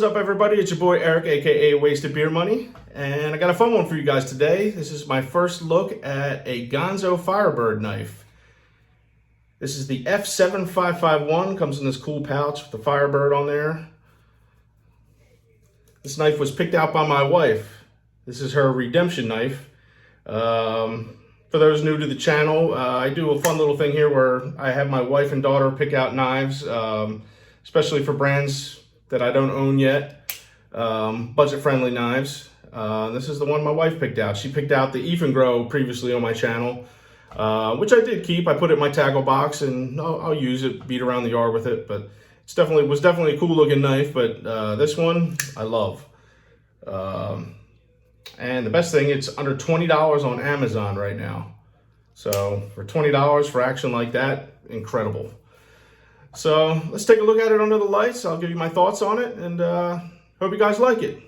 What is up, everybody? It's your boy Eric, aka Wasted Beer Money, and I got a fun one for you guys today. This is my first look at a Ganzo Firebird knife. This is the F7551, comes in this cool pouch with the Firebird on there. This knife was picked out by my wife. This is her redemption knife. For those new to the channel, I do a fun little thing here where I have my wife and daughter pick out knives, especially for brands that I don't own yet, budget-friendly knives. This is the one my wife picked out. She picked out the Grow previously on my channel, which I did keep. I put it in my tackle box, and I'll use it, beat around the yard with it. But it's was definitely a cool-looking knife. But this one I love. And the best thing, it's under $20 on Amazon right now. So for $20 for action like that, incredible. So let's take a look at it under the lights. I'll give you my thoughts on it, and hope you guys like it.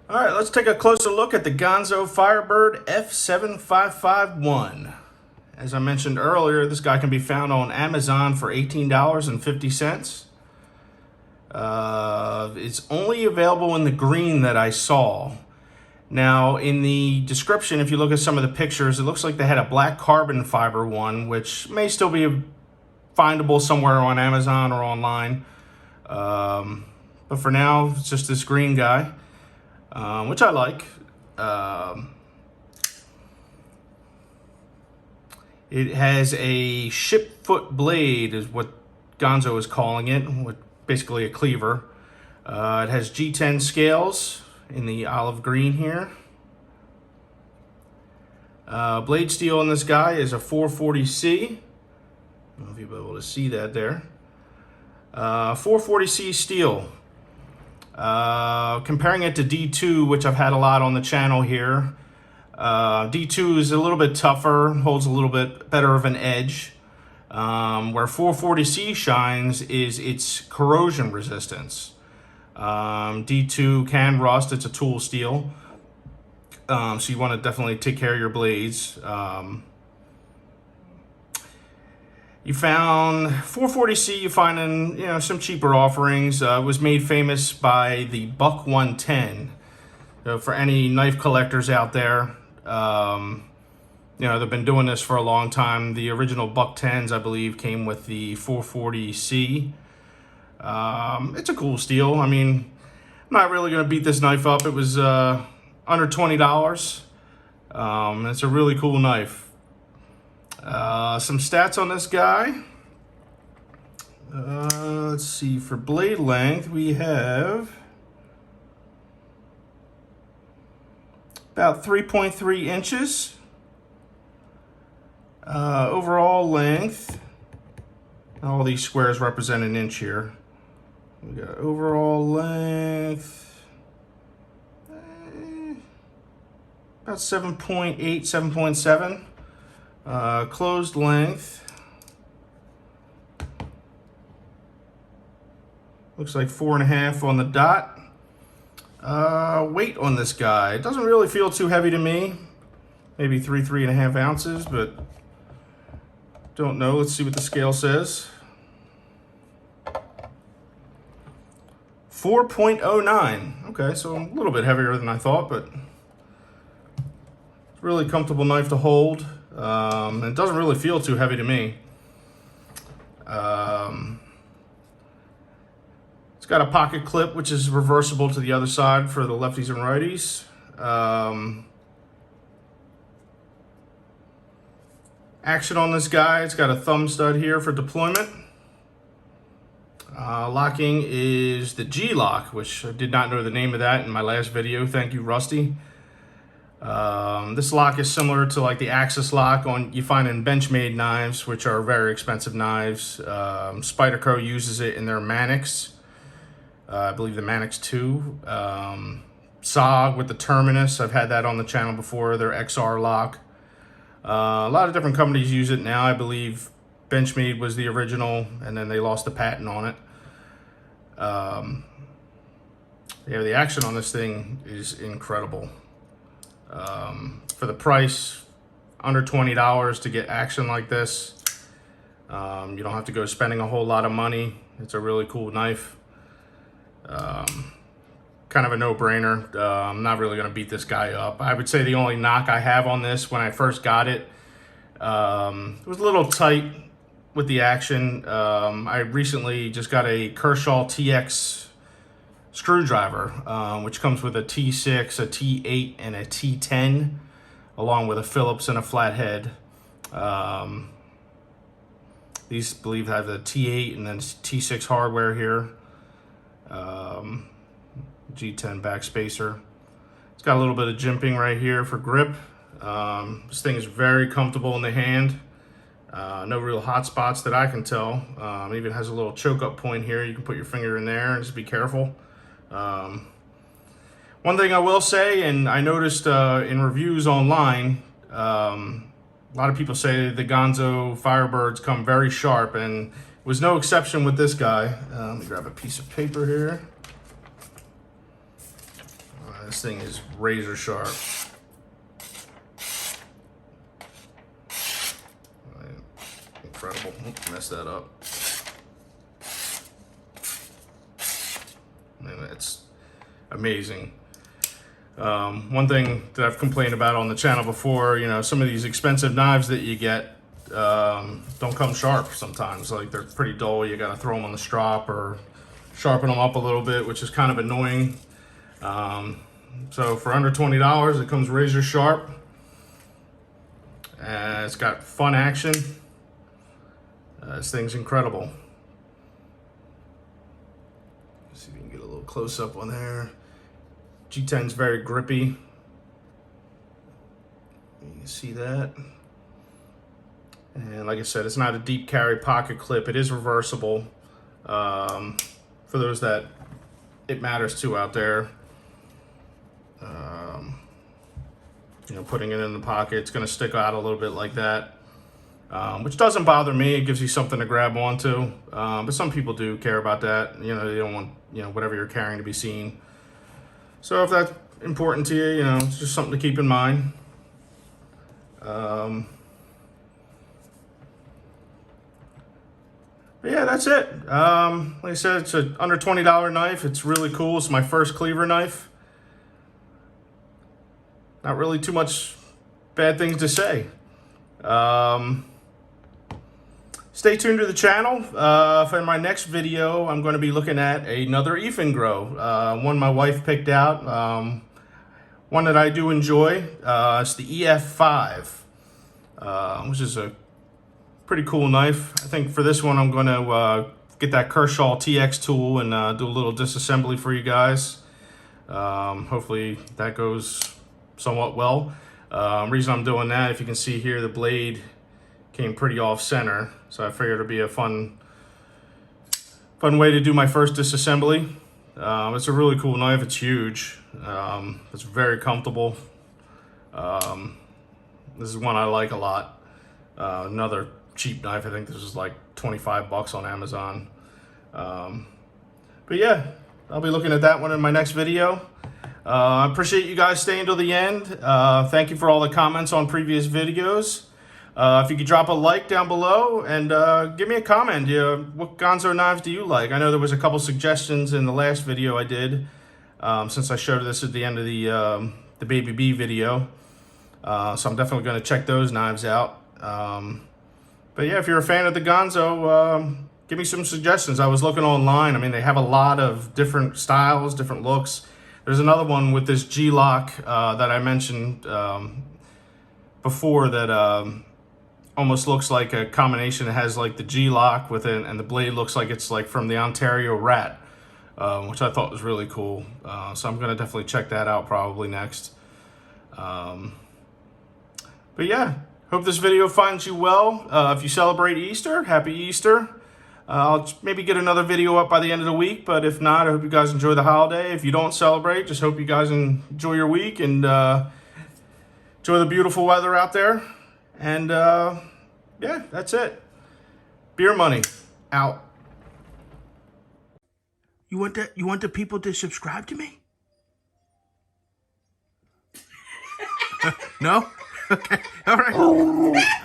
All right, let's take a closer look at the Ganzo Firebird F7551. As I mentioned earlier, this guy can be found on Amazon for $18.50. It's only available in the green that I saw. Now, in the description, if you look at some of the pictures, it looks like they had a black carbon fiber one, which may still be findable somewhere on Amazon or online. But for now, it's just this green guy, which I like. It has a ship foot blade, is what Ganzo is calling it, basically a cleaver. It has G10 scales in the olive green here. Blade steel on this guy is a 440C. I don't know if you'll be able to see that there. 440C steel. Comparing it to D2, which I've had a lot on the channel here. D2 is a little bit tougher, holds a little bit better of an edge. Where 440C shines is its corrosion resistance. D2 can rust, it's a tool steel. So you want to definitely take care of your blades. You found 440C, you find in some cheaper offerings. It was made famous by the Buck 110. So for any knife collectors out there, they've been doing this for a long time. The original Buck 10s, I believe, came with the 440C. It's a cool steel. I mean, I'm not really going to beat this knife up. It was under $20. It's a really cool knife. Some stats on this guy. Let's see. For blade length, we have about 3.3 inches. Overall length, all these squares represent an inch here. We got overall length, about 7.8, 7.7. Closed length, looks like 4.5 on the dot. Weight on this guy, it doesn't really feel too heavy to me. Maybe 3.5 ounces, but don't know. Let's see what the scale says. 4.09. Okay, so a little bit heavier than I thought, but it's a really comfortable knife to hold. It doesn't really feel too heavy to me. It's got a pocket clip, which is reversible to the other side for the lefties and righties. Action on this guy, it's got a thumb stud here for deployment. Locking is the G-lock, which I did not know the name of that in my last video. Thank you, Rusty. This lock is similar to like the Axis lock you find in Benchmade knives, which are very expensive knives. Spyderco uses it in their Manix. I believe the Manix 2. SOG with the Terminus, I've had that on the channel before, their XR lock. A lot of different companies use it now. I believe Benchmade was the original, and then they lost the patent on it. Yeah, the action on this thing is incredible. For the price, under $20 to get action like this, you don't have to go spending a whole lot of money. It's a really cool knife. Kind of a no-brainer. I'm not really going to beat this guy up. I would say the only knock I have on this when I first got it, it was a little tight with the action. I recently just got a Kershaw TX screwdriver, which comes with a T6, a T8, and a T10, along with a Phillips and a flathead. These, I believe, have the T8 and then T6 hardware here. G10 backspacer. It's got a little bit of jimping right here for grip. This thing is very comfortable in the hand. No real hot spots that I can tell. Even has a little choke up point here. You can put your finger in there and just be careful. One thing I will say, and I noticed in reviews online, a lot of people say the Ganzo Firebirds come very sharp, and it was no exception with this guy. Let me grab a piece of paper here. This thing is razor sharp. Incredible. Oops, messed that up. Man, that's amazing. One thing that I've complained about on the channel before, you know, some of these expensive knives that you get don't come sharp sometimes. Like, they're pretty dull. You got to throw them on the strop or sharpen them up a little bit, which is kind of annoying. So for under $20, it comes razor sharp. It's got fun action. This thing's incredible. Let's see if we can get a little close up on there. G10's very grippy. You can see that. And like I said, it's not a deep carry pocket clip. It is reversible. For those that it matters to out there. You know, putting it in the pocket, it's going to stick out a little bit like that, which doesn't bother me. It gives you something to grab onto, but some people do care about that. You know, they don't want, you know, whatever you're carrying to be seen. So if that's important to you, you know, it's just something to keep in mind. But yeah, that's it. Like I said, it's an under $20 knife. It's really cool. It's my first cleaver knife. Not really too much bad things to say. Stay tuned to the channel. For my next video, I'm going to be looking at another Ethan Grow. One my wife picked out. One that I do enjoy. It's the EF5, which is a pretty cool knife. I think for this one, I'm going to get that Kershaw TX tool and do a little disassembly for you guys. Hopefully that goes somewhat well. Reason I'm doing that, if you can see here, the blade came pretty off center, so I figured it'd be a fun way to do my first disassembly. It's a really cool knife. It's huge. It's very comfortable. This is one I like a lot. Another cheap knife. I think this is like 25 bucks on Amazon. But yeah, I'll be looking at that one in my next video. I appreciate you guys staying till the end. Thank you for all the comments on previous videos. If you could drop a like down below and give me a comment. What Ganzo knives do you like? I know there was a couple suggestions in the last video I did, since I showed this at the end of the Baby B video. So I'm definitely going to check those knives out. But yeah, if you're a fan of the Ganzo, give me some suggestions. I was looking online. I mean, they have a lot of different styles, different looks. There's another one with this G-lock that I mentioned before that almost looks like a combination. It has like the G-lock with it, and the blade looks like it's like from the Ontario Rat, which I thought was really cool. So I'm going to definitely check that out probably next. But yeah, hope this video finds you well. If you celebrate Easter, happy Easter. I'll maybe get another video up by the end of the week, but if not, I hope you guys enjoy the holiday. If you don't celebrate, just hope you guys enjoy your week and enjoy the beautiful weather out there. And yeah, that's it. Beer Money, out. You want the people to subscribe to me? No? Okay. All right.